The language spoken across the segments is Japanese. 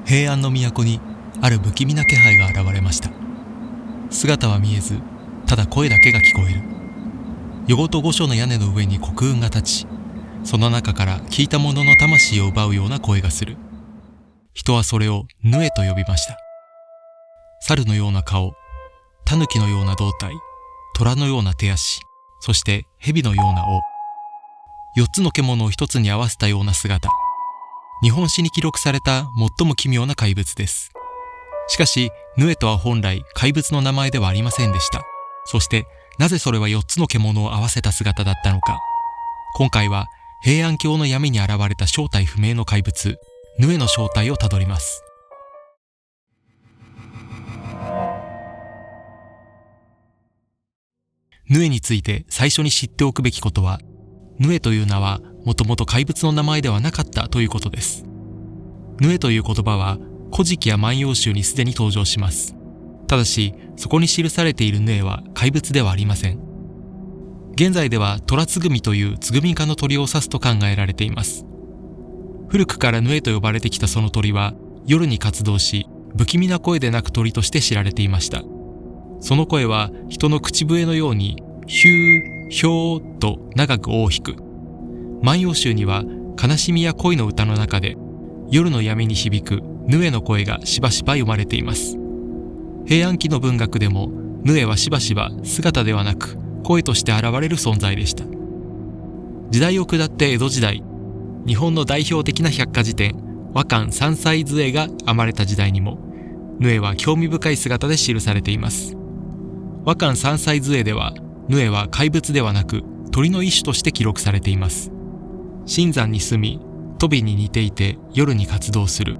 平安の都にある不気味な気配が現れました。姿は見えず、ただ声だけが聞こえる。夜ごと御所の屋根の上に黒雲が立ち、その中から聞いた者の魂を奪うような声がする。人はそれをヌエと呼びました。猿のような顔、狸のような胴体、虎のような手足、そして蛇のような尾。4つの獣を一つに合わせたような姿。日本史に記録された最も奇妙な怪物です。しかし、ヌエとは本来怪物の名前ではありませんでした。そして、なぜそれは4つの獣を合わせた姿だったのか。今回は、平安京の闇に現れた正体不明の怪物、ヌエの正体をたどります。ヌエについて最初に知っておくべきことは、ヌエという名はもともと怪物の名前ではなかったということです。ヌエという言葉は古事記や万葉集にすでに登場します。ただし、そこに記されているヌエは怪物ではありません。現在ではトラツグミというツグミ科の鳥を指すと考えられています。古くからヌエと呼ばれてきたその鳥は夜に活動し、不気味な声で鳴く鳥として知られていました。その声は人の口笛のようにヒュー、ヒョーと長く尾を引く。万葉集には悲しみや恋の歌の中で夜の闇に響くヌエの声がしばしば読まれています。平安期の文学でもヌエはしばしば姿ではなく声として現れる存在でした。時代を下って江戸時代、日本の代表的な百科事典和漢三歳図会が編まれた時代にもヌエは興味深い姿で記されています。和漢三歳図会ではヌエは怪物ではなく鳥の一種として記録されています。深山に住み、トビに似ていて夜に活動する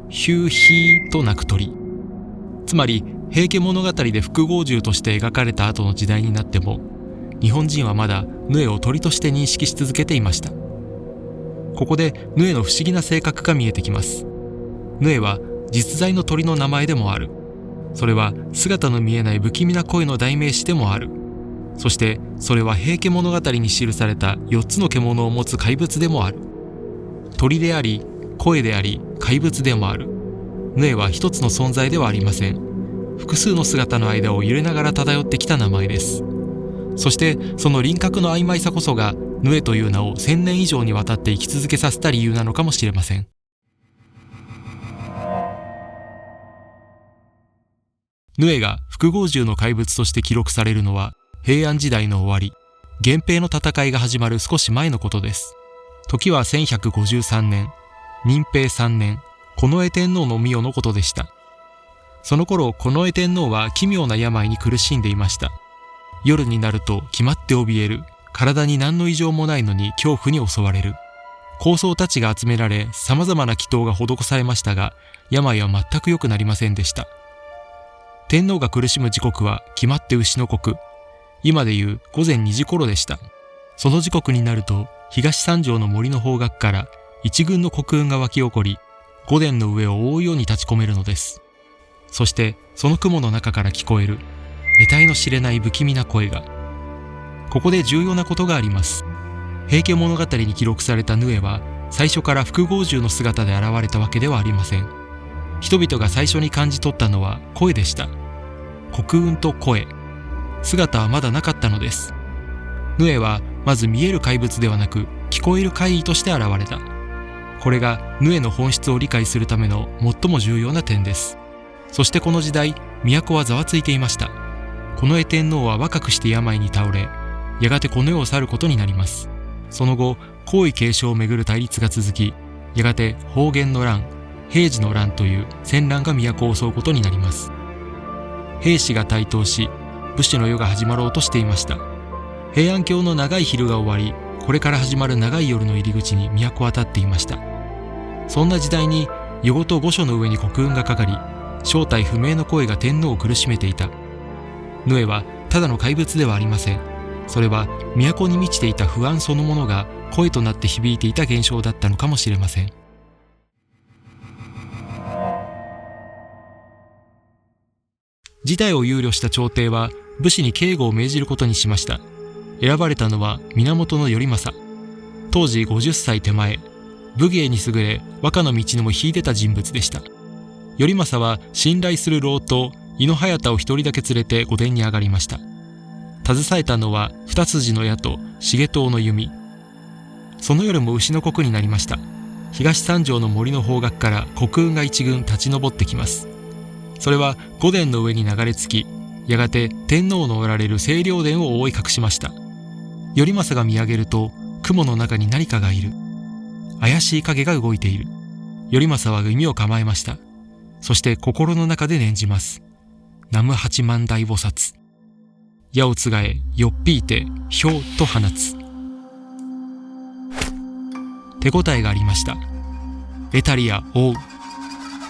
ヒューヒーと鳴く鳥。つまり平家物語で複合獣として描かれた後の時代になっても、日本人はまだヌエを鳥として認識し続けていました。ここでヌエの不思議な性格が見えてきます。ヌエは実在の鳥の名前でもある。それは姿の見えない不気味な声の代名詞でもある。そしてそれは平家物語に記された4つの獣を持つ怪物でもある。鳥であり、声であり、怪物でもある。ヌエは一つの存在ではありません。複数の姿の間を揺れながら漂ってきた名前です。そしてその輪郭の曖昧さこそがヌエという名を1000年以上にわたって生き続けさせた理由なのかもしれません。ヌエが複合獣の怪物として記録されるのは平安時代の終わり、源平の戦いが始まる少し前のことです。時は1153年、仁平3年、近衛天皇の御代のことでした。その頃、近衛天皇は奇妙な病に苦しんでいました。夜になると決まって怯える。体に何の異常もないのに恐怖に襲われる。高僧たちが集められ、様々な祈祷が施されましたが、病は全く良くなりませんでした。天皇が苦しむ時刻は決まって牛の刻。今でいう午前2時頃でした。その時刻になると、東三条の森の方角から一群の黒雲が湧き起こり、御殿の上を覆うように立ち込めるのです。そしてその雲の中から聞こえる得体の知れない不気味な声が。ここで重要なことがあります。平家物語に記録されたヌエは最初から複合獣の姿で現れたわけではありません。人々が最初に感じ取ったのは声でした。黒雲と声。姿はまだなかったのです。ヌエはまず見える怪物ではなく聞こえる怪異として現れた。これがヌエの本質を理解するための最も重要な点です。そしてこの時代、都はざわついていました。近衛天皇は若くして病に倒れ、やがてこの世を去ることになります。その後、皇位継承をめぐる対立が続き、やがて保元の乱、平治の乱という戦乱が都を襲うことになります。平氏が台頭し、武士の世が始まろうとしていました。平安京の長い昼が終わり、これから始まる長い夜の入り口に都は立っていました。そんな時代に夜ごと御所の上に黒雲がかかり、正体不明の声が天皇を苦しめていた。ヌエはただの怪物ではありません。それは都に満ちていた不安そのものが声となって響いていた現象だったのかもしれません。事態を憂慮した朝廷は武士に警護を命じることにしました。選ばれたのは源頼政。当時50歳手前、武芸に優れ和歌の道にも秀でた人物でした。頼政は信頼する老頭井野隼太を一人だけ連れて御殿に上がりました。携えたのは二筋の矢と重刀の弓。その夜も牛の刻になりました。東三条の森の方角から黒雲が一軍立ち上ってきます。それは御殿の上に流れ着き、やがて天皇のおられる清涼殿を覆い隠しました。頼政が見上げると、雲の中に何かがいる。怪しい影が動いている。頼政は弓を構えました。そして心の中で念じます。南無八幡大菩薩。矢をつがえ、よっぴいて、ひょうと放つ。手応えがありました。エタリア、追う。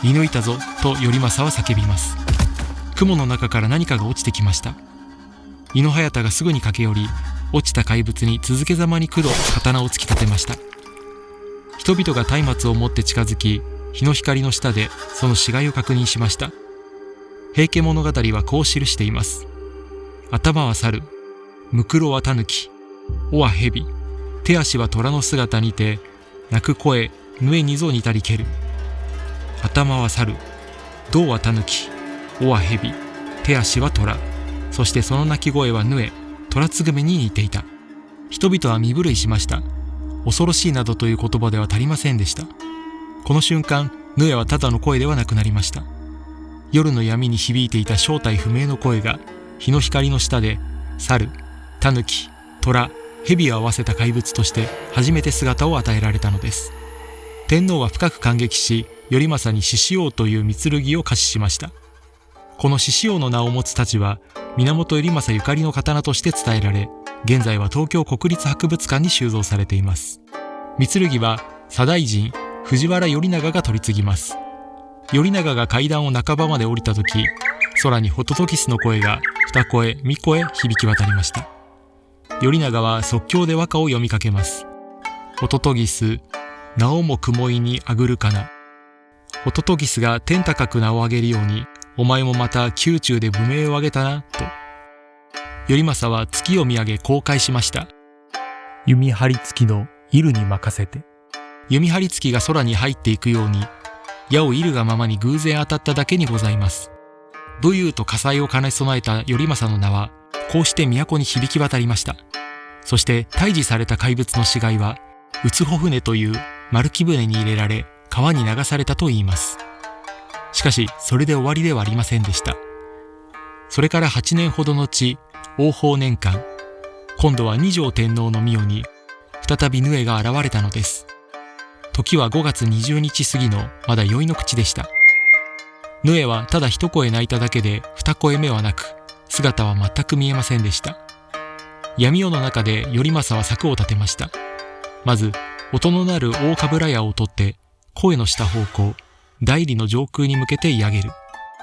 射抜いたぞ、と頼政は叫びます。雲の中から何かが落ちてきました。井野隼太がすぐに駆け寄り、落ちた怪物に続けざまに九度刀を突き立てました。人々が松明を持って近づき、日の光の下でその死骸を確認しました。平家物語はこう記しています。頭は猿、むくろはタヌキ、尾は蛇、手足は虎の姿にて、鳴く声、ぬえにぞ似たりける。頭は猿、胴はタヌキ、尾は蛇、手足は虎、そしてその鳴き声はぬえ、虎つぐめに似ていた。人々は身震いしました。恐ろしいなどという言葉では足りませんでした。この瞬間、ぬえはただの声ではなくなりました。夜の闇に響いていた正体不明の声が、日の光の下で、猿、タヌキ、虎、蛇を合わせた怪物として初めて姿を与えられたのです。天皇は深く感激し、頼政に獅子王という御剣を下賜しました。この獅子王の名を持つ太刀は、源頼政ゆかりの刀として伝えられ、現在は東京国立博物館に収蔵されています。御剣は左大臣藤原頼長が取り継ぎます。頼長が階段を半ばまで降りた時、空にホトトギスの声が二声三声響き渡りました。頼長は即興で和歌を読みかけます。ホトトギス、なおも雲井にあぐるかな。ホトトギスが天高く名を上げるように、お前もまた宮中で武名を上げたな、と。頼政は月を見上げこう返しました。弓張り付きの射に任せて。弓張り付きが空に入っていくように、矢を射るがままに偶然当たっただけにございます。武勇と火災を兼ね備えた頼政の名は、こうして都に響き渡りました。そして退治された怪物の死骸は、うつほ船という丸木舟に入れられ、川に流されたといいます。しかし、それで終わりではありませんでした。それから8年ほど後、応報年間、今度は二条天皇の御代に、再びヌエが現れたのです。時は5月20日過ぎのまだ宵の口でした。ヌエはただ一声泣いただけで二声目はなく、姿は全く見えませんでした。闇夜の中で頼政は策を立てました。まず、音のなる大鏑矢を取って、声のした方向、大理の上空に向けて射上げる。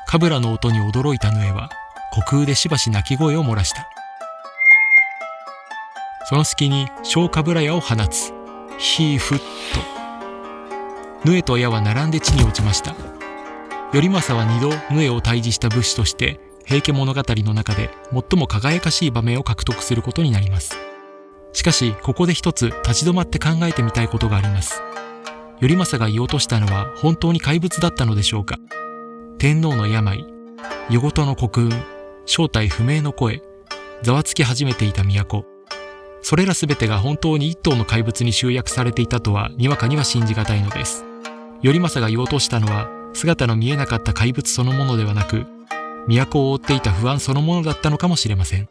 鏑の音に驚いたヌエは、虚空でしばし鳴き声を漏らした。その隙に小鏑矢を放つ。ひーふっと。ヌエと矢は並んで地に落ちました。頼政は2度ヌエを退治した武士として、平家物語の中で最も輝かしい場面を獲得することになります。しかし、ここで一つ立ち止まって考えてみたいことがあります。頼政が言おうとしたのは本当に怪物だったのでしょうか。天皇の病、夜ごとの黒雲、正体不明の声、ざわつき始めていた都。それらすべてが本当に一頭の怪物に集約されていたとはにわかには信じがたいのです。頼政が言おうとしたのは姿の見えなかった怪物そのものではなく、都を覆っていた不安そのものだったのかもしれません。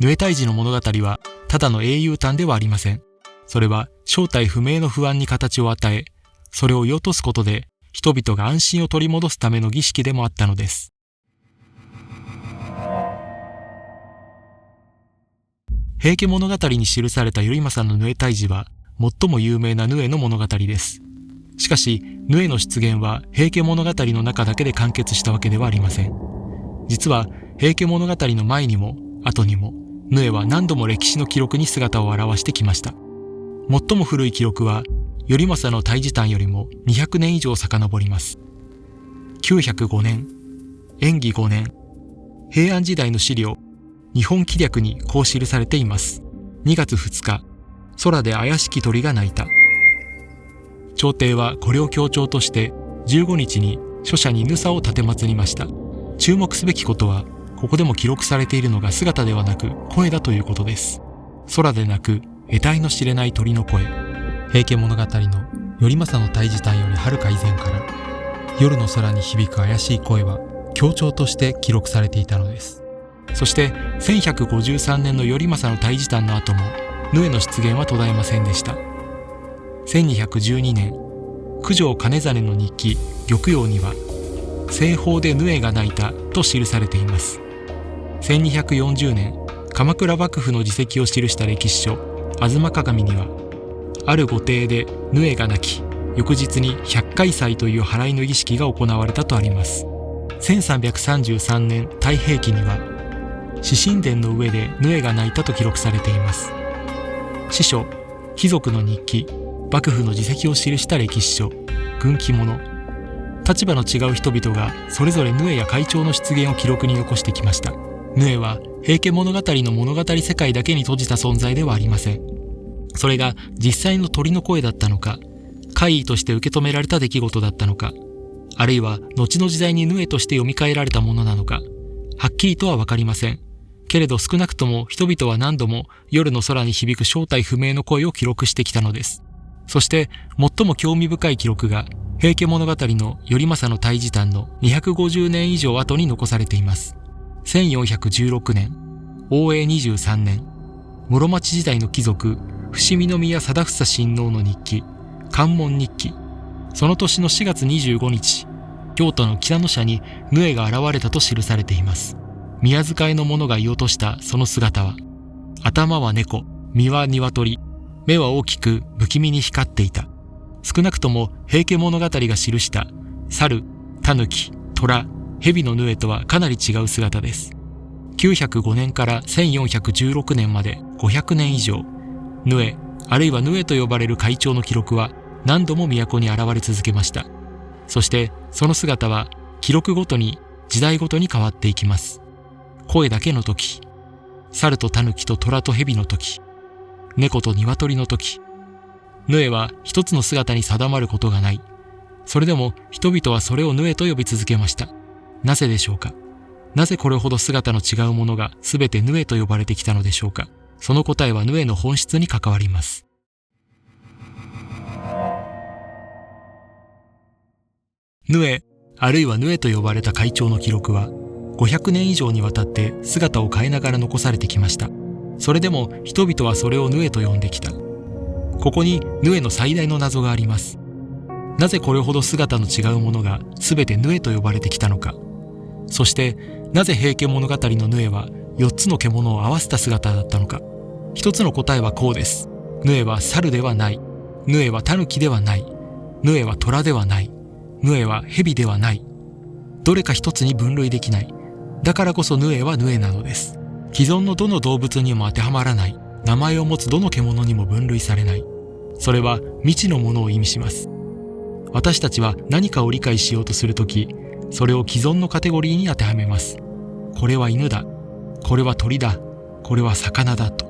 ヌエ退治の物語はただの英雄譚ではありません。それは正体不明の不安に形を与え、それを射落とすことで人々が安心を取り戻すための儀式でもあったのです。平家物語に記された頼政のヌエ退治は最も有名なヌエの物語です。しかし、ヌエの出現は平家物語の中だけで完結したわけではありません。実は平家物語の前にも後にもヌエは何度も歴史の記録に姿を現してきました。最も古い記録は頼政の退治譚よりも200年以上遡ります。905年、延義5年、平安時代の資料、日本紀略にこう記されています。2月2日、空で怪しき鳥が鳴いた。朝廷はこれを強調として15日に書舎にヌサを奉りました。注目すべきことは、ここでも記録されているのが姿ではなく声だということです。空でなく得体の知れない鳥の声。平家物語の頼政の大事譚よりはるか以前から夜の空に響く怪しい声は強調として記録されていたのです。そして1153年の頼政の大事譚の後もヌエの出現は途絶えませんでした。1212年、九条兼実の日記玉葉には西方でヌエが鳴いたと記されています。1240年、鎌倉幕府の事績を記した歴史書吾妻鏡には、ある御邸でヌエが鳴き、翌日に百回祭という払いの儀式が行われたとあります。1333年太平記には、至神殿の上でヌエが鳴いたと記録されています。史書貴族の日記、幕府の事績を記した歴史書軍記物、立場の違う人々がそれぞれヌエや会長の出現を記録に残してきました。ヌエは平家物語の物語世界だけに閉じた存在ではありません。それが実際の鳥の声だったのか、怪異として受け止められた出来事だったのか、あるいは後の時代にヌエとして読み替えられたものなのか、はっきりとは分かりません。けれど少なくとも人々は何度も夜の空に響く正体不明の声を記録してきたのです。そして最も興味深い記録が平家物語の頼政の大事譚の250年以上後に残されています。1416年、応永23年、室町時代の貴族伏見宮貞房親王の日記関門日記。その年の4月25日、京都の北の社にヌエが現れたと記されています。宮遣いの者が言い落としたその姿は、頭は猫、身は鶏、目は大きく不気味に光っていた。少なくとも平家物語が記した猿、狸、虎、蛇のヌエとはかなり違う姿です。905年から1416年まで500年以上、ヌエ、あるいはヌエと呼ばれる会長の記録は何度も都に現れ続けました。そしてその姿は記録ごとに時代ごとに変わっていきます。声だけの時、猿と狸と虎と蛇の時、猫と鶏の時、ヌエは一つの姿に定まることがない。それでも人々はそれをヌエと呼び続けました。なぜでしょうか。なぜこれほど姿の違うものがすべてヌエと呼ばれてきたのでしょうか。その答えはヌエの本質に関わります。ヌエ、あるいはヌエと呼ばれた会長の記録は500年以上にわたって姿を変えながら残されてきました。それでも人々はそれをヌエと呼んできた。ここにヌエの最大の謎があります。なぜこれほど姿の違うものがすべてヌエと呼ばれてきたのか。そしてなぜ平家物語のヌエは4つの獣を合わせた姿だったのか。一つの答えはこうです。ヌエは猿ではない。ヌエは狸ではない。ヌエは虎ではない。ヌエは蛇ではない。どれか一つに分類できない。だからこそヌエはヌエなのです。既存のどの動物にも当てはまらない。名前を持つどの獣にも分類されない。それは未知のものを意味します。私たちは何かを理解しようとするとき、それを既存のカテゴリーに当てはめます。これは犬だ。これは鳥だ。これは魚だと。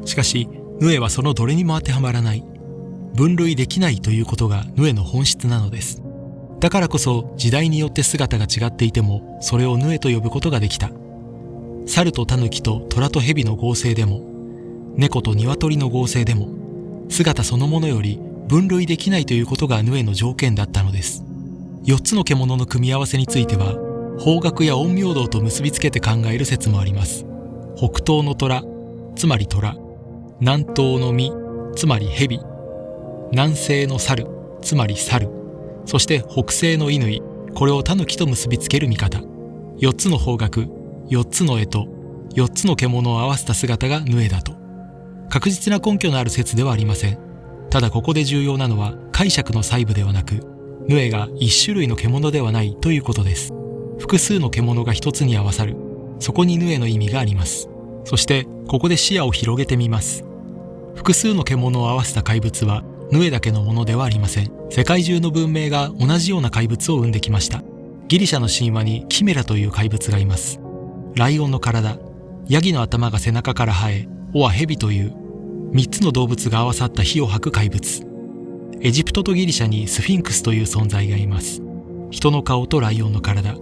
しかし、ヌエはそのどれにも当てはまらない。分類できないということがヌエの本質なのです。だからこそ時代によって姿が違っていても、それをヌエと呼ぶことができた。猿と狸と虎と蛇の合成でも、猫と鶏の合成でも、姿そのものより分類できないということがヌエの条件だったのです。4つの獣の組み合わせについては、方角や陰陽道と結びつけて考える説もあります。北東の虎、つまり虎、南東の実、つまり蛇、南西の猿、つまり猿、そして北西の乾、これを狸と結びつける見方。4つの方角、4つの干支、4つの獣を合わせた姿がヌエだと。確実な根拠のある説ではありません。ただここで重要なのは解釈の細部ではなく、ヌエが一種類の獣ではないということです。複数の獣が一つに合わさる。そこにヌエの意味があります。そしてここで視野を広げてみます。複数の獣を合わせた怪物はヌエだけのものではありません。世界中の文明が同じような怪物を生んできました。ギリシャの神話にキメラという怪物がいます。ライオンの体、ヤギの頭が背中から生え、尾は蛇という3つの動物が合わさった火を吐く怪物。エジプトとギリシャにスフィンクスという存在がいます。人の顔とライオンの体、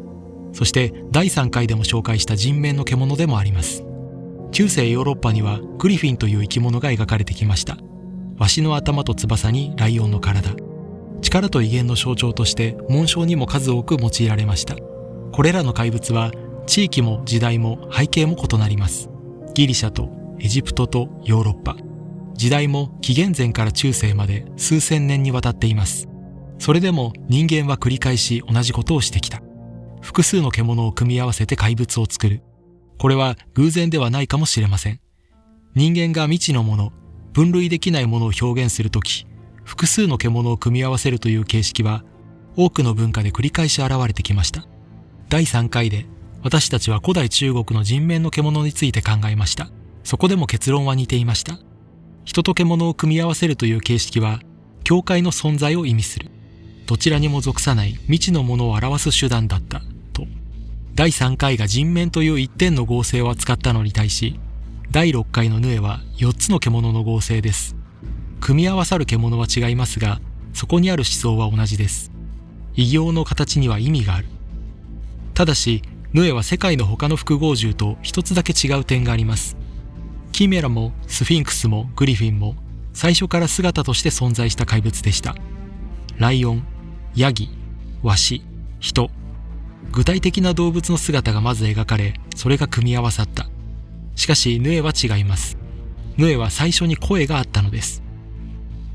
そして第3回でも紹介した人面の獣でもあります。中世ヨーロッパにはグリフィンという生き物が描かれてきました。ワシの頭と翼にライオンの体、力と威厳の象徴として紋章にも数多く用いられました。これらの怪物は地域も時代も背景も異なります。ギリシャとエジプトとヨーロッパ、時代も紀元前から中世まで数千年にわたっています。それでも人間は繰り返し同じことをしてきた。複数の獣を組み合わせて怪物を作る。これは偶然ではないかもしれません。人間が未知のもの、分類できないものを表現するとき、複数の獣を組み合わせるという形式は多くの文化で繰り返し現れてきました。第3回で私たちは古代中国の人面の獣について考えました。そこでも結論は似ていました。人と獣を組み合わせるという形式は境界の存在を意味する。どちらにも属さない未知のものを表す手段だったと。第3回が人面という一点の合成を扱ったのに対し、第6回のヌエは4つの獣の合成です。組み合わさる獣は違いますが、そこにある思想は同じです。異形の形には意味がある。ただし、ヌエは世界の他の複合獣と一つだけ違う点があります。キメラもスフィンクスもグリフィンも最初から姿として存在した怪物でした。ライオン、ヤギ、ワシ、人。具体的な動物の姿がまず描かれ、それが組み合わさった。しかしヌエは違います。ヌエは最初に声があったのです。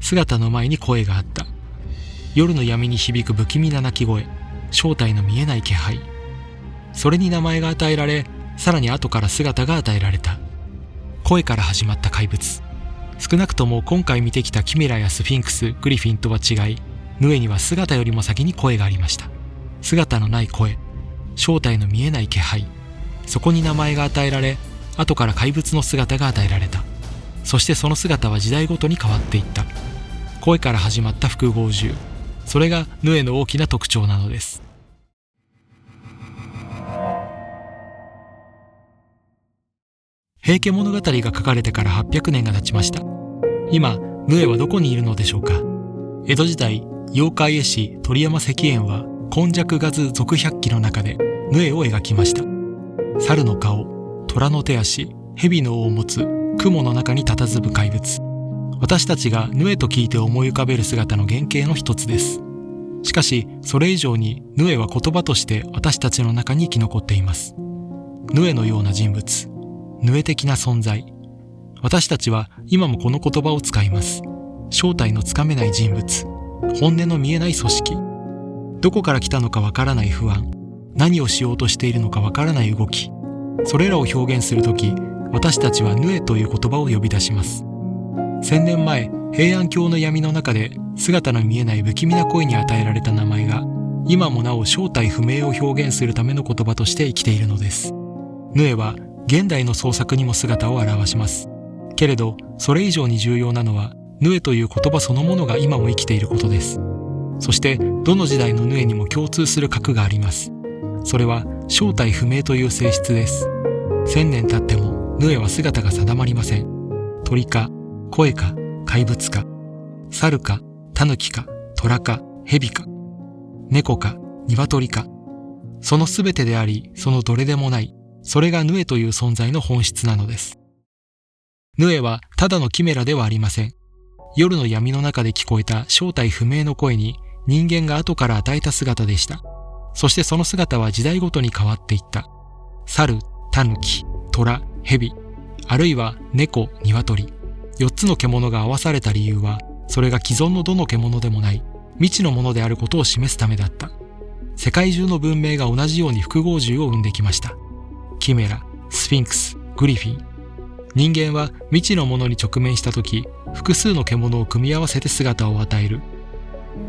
姿の前に声があった。夜の闇に響く不気味な鳴き声、正体の見えない気配。それに名前が与えられ、さらに後から姿が与えられた。声から始まった怪物。少なくとも今回見てきたキメラやスフィンクス、グリフィンとは違い、ヌエには姿よりも先に声がありました。姿のない声、正体の見えない気配。そこに名前が与えられ、後から怪物の姿が与えられた。そしてその姿は時代ごとに変わっていった。声から始まった複合獣。それがヌエの大きな特徴なのです。平家物語が書かれてから800年が経ちました。今、ヌエはどこにいるのでしょうか。江戸時代、妖怪絵師鳥山石燕は今昔画図続百記の中でヌエを描きました。猿の顔、虎の手足、蛇の尾を持つ雲の中に佇む怪物。私たちがヌエと聞いて思い浮かべる姿の原型の一つです。しかし、それ以上にヌエは言葉として私たちの中に生き残っています。ヌエのような人物、ヌエ的な存在。私たちは今もこの言葉を使います。正体のつかめない人物、本音の見えない組織。どこから来たのかわからない不安、何をしようとしているのかわからない動き。それらを表現するとき、私たちはヌエという言葉を呼び出します。1000年前、平安京の闇の中で姿の見えない不気味な声に与えられた名前が、今もなお正体不明を表現するための言葉として生きているのです。ヌエは現代の創作にも姿を現します。けれど、それ以上に重要なのは、ヌエという言葉そのものが今も生きていることです。そして、どの時代のヌエにも共通する核があります。それは正体不明という性質です。1000年経ってもヌエは姿が定まりません。鳥か、声か、怪物か、猿か、狸か、虎か、蛇か、猫か、鶏か。そのすべてであり、そのどれでもない。それがヌエという存在の本質なのです。ヌエはただのキメラではありません。夜の闇の中で聞こえた正体不明の声に人間が後から与えた姿でした。そしてその姿は時代ごとに変わっていった。猿、狸、虎、蛇、あるいは猫、鶏。4つの獣が合わされた理由は、それが既存のどの獣でもない未知のものであることを示すためだった。世界中の文明が同じように複合獣を生んできました。キメラ、スフィンクス、グリフィン。人間は未知のものに直面したとき、複数の獣を組み合わせて姿を与える。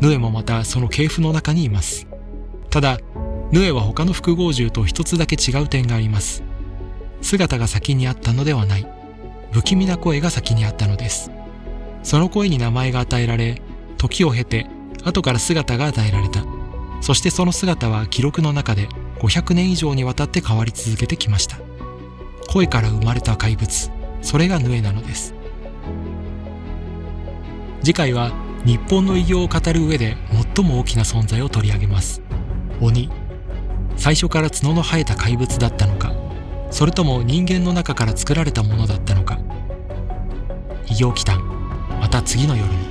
ヌエもまたその系譜の中にいます。ただ、ヌエは他の複合獣と一つだけ違う点があります。姿が先にあったのではない。不気味な声が先にあったのです。その声に名前が与えられ、時を経て後から姿が与えられた。そしてその姿は記録の中で500年以上にわたって変わり続けてきました。声から生まれた怪物、それがヌエなのです。次回は日本の偉業を語る上で最も大きな存在を取り上げます。鬼。最初から角の生えた怪物だったのか、それとも人間の中から作られたものだったのか。異形奇譚、また次の夜に。